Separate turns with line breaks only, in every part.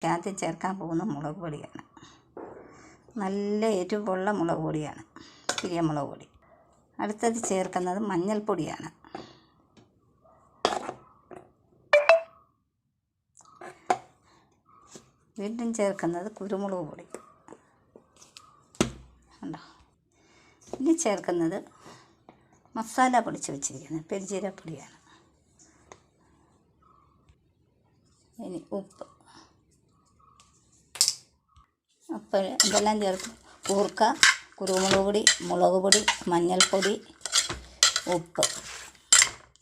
ആദ്യം ചേർക്കാൻ പോകുന്ന മുളക് പൊടിയാണ്. നല്ല എരിവുള്ള മുളക് പൊടിയാണ്, പിരിയമുളക് പൊടി. അടുത്തത് ചേർക്കുന്നത് മഞ്ഞൾപ്പൊടിയാണ്. വീണ്ടും ചേർക്കുന്നത് കുരുമുളക് പൊടി ഉണ്ടോ. ഇനി ചേർക്കുന്നത് മസാല പൊടിച്ച് വെച്ചിരിക്കുന്നത് പെരുംജീരകപ്പൊടിയാണ്. ഇനി ഉപ്പ് ഇതെല്ലാം ചേർത്ത് കൂർക്ക, കുരുമുളക് പൊടി, മുളക് പൊടി, മഞ്ഞൾപ്പൊടി, ഉപ്പ്,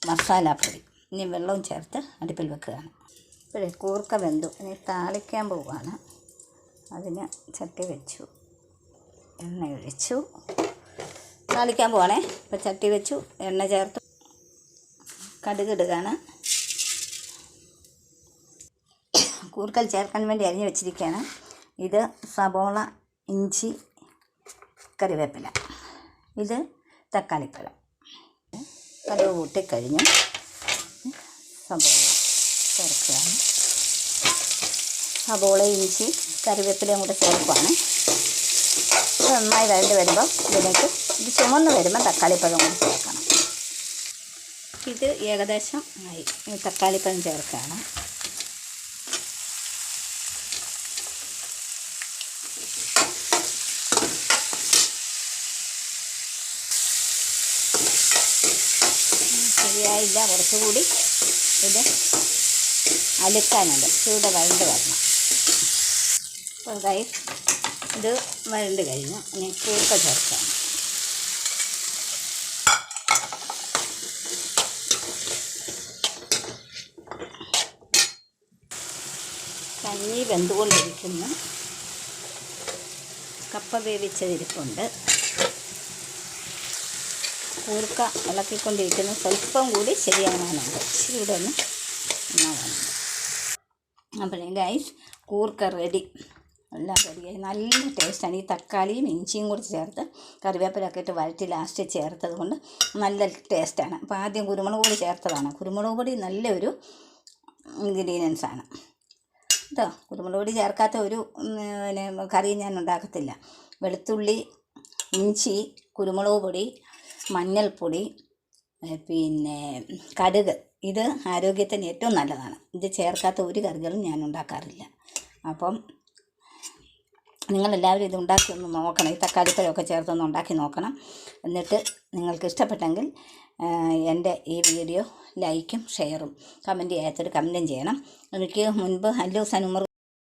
മസാലപ്പൊടി. ഇനി വെള്ളവും ചേർത്ത് അടുപ്പിൽ വെക്കുകയാണ്. ഇപ്പോഴേ കൂർക്ക വെന്തു. ഇനി താളിക്കാൻ പോവുകയാണ്. അതിന് ചട്ടി വെച്ചു, എണ്ണ ഒഴിച്ചു, താളിക്കാൻ പോവാണേ. ഇപ്പോൾ ചട്ടി വെച്ചു, എണ്ണ ചേർത്തു, കടുക് ഇടുകയാണ്. കൂർക്കൽ ചേർക്കാൻ വേണ്ടി അരിഞ്ഞ് വെച്ചിരിക്കുകയാണ്. ഇത് സബോള, ഇഞ്ചി, കറിവേപ്പില, ഇത് തക്കാളിപ്പഴം. കടുക് കൂട്ടിക്കഴിഞ്ഞ് സബോള ചേർക്കുകയാണ്. സബോള, ഇഞ്ചി, കറിവേപ്പിലയും കൂടെ ചേർക്കുകയാണ്. ഇത് നന്നായി വഴണ്ട് വരുമ്പോൾ ഇതിലേക്ക് ഇത് ചുമന്ന് വരുമ്പോൾ തക്കാളിപ്പഴം കൂടി ചേർക്കണം. ഇത് ഏകദേശം ആയി. തക്കാളിപ്പഴം ചേർക്കുകയാണ്. ശരിയായില്ല, കുറച്ചുകൂടി ഇത് അലുക്കാനുണ്ട്. ചൂട് വഴണ്ട് വരണം. അപ്പോൾ ഇത് വഴണ്ട് കഴിഞ്ഞു. ഇനി കൂർക്ക ചേർക്കാം. കഞ്ഞി വെന്തുകൊണ്ടിരിക്കുന്നു. കപ്പ വേവിച്ചതിരിപ്പുണ്ട്. കൂർക്ക ഇളക്കിക്കൊണ്ടിരിക്കുന്നു. സ്വല്പം കൂടി ശരിയാകാനുണ്ട്. ചൂടൊന്ന് നന്നാകുന്നുണ്ട്. അപ്പോഴേ ഗൈസ്, കൂർക്ക റെഡി, എല്ലാം റെഡിയായി. നല്ല ടേസ്റ്റാണ്. ഈ തക്കാളിയും ഇഞ്ചിയും കൂടി ചേർത്ത് കറിവേപ്പിലൊക്കെ ഇട്ട് വഴറ്റി ലാസ്റ്റ് ചേർത്തത് കൊണ്ട് നല്ല ടേസ്റ്റാണ്. അപ്പോൾ ആദ്യം കുരുമുളക് പൊടി ചേർത്തതാണ്. കുരുമുളക് പൊടി നല്ലൊരു ഇൻഗ്രീഡിയൻസാണ് കേട്ടോ. കുരുമുളക് പൊടി ചേർക്കാത്ത ഒരു കറി ഞാൻ ഉണ്ടാക്കത്തില്ല. വെളുത്തുള്ളി, ഇഞ്ചി, കുരുമുളക് പൊടി, മഞ്ഞൾപ്പൊടി, പിന്നെ കടുക്, ഇത് ആരോഗ്യത്തിന് ഏറ്റവും നല്ലതാണ്. ഇത് ചേർക്കാത്ത ഒരു കറികളും ഞാൻ ഉണ്ടാക്കാറില്ല. അപ്പം നിങ്ങളെല്ലാവരും ഇത് ഉണ്ടാക്കി ഒന്ന് നോക്കണം. ഈ തക്കാളിപ്പഴമൊക്കെ ചേർത്തൊന്ന് ഉണ്ടാക്കി നോക്കണം. എന്നിട്ട് നിങ്ങൾക്ക് ഇഷ്ടപ്പെട്ടെങ്കിൽ എൻ്റെ ഈ വീഡിയോ ലൈക്കും ഷെയറും കമൻറ്റ് ചെയ്യാത്തൊരു കമൻറ്റും ചെയ്യണം. എനിക്ക് മുൻപ് ഹലോ സനുമർ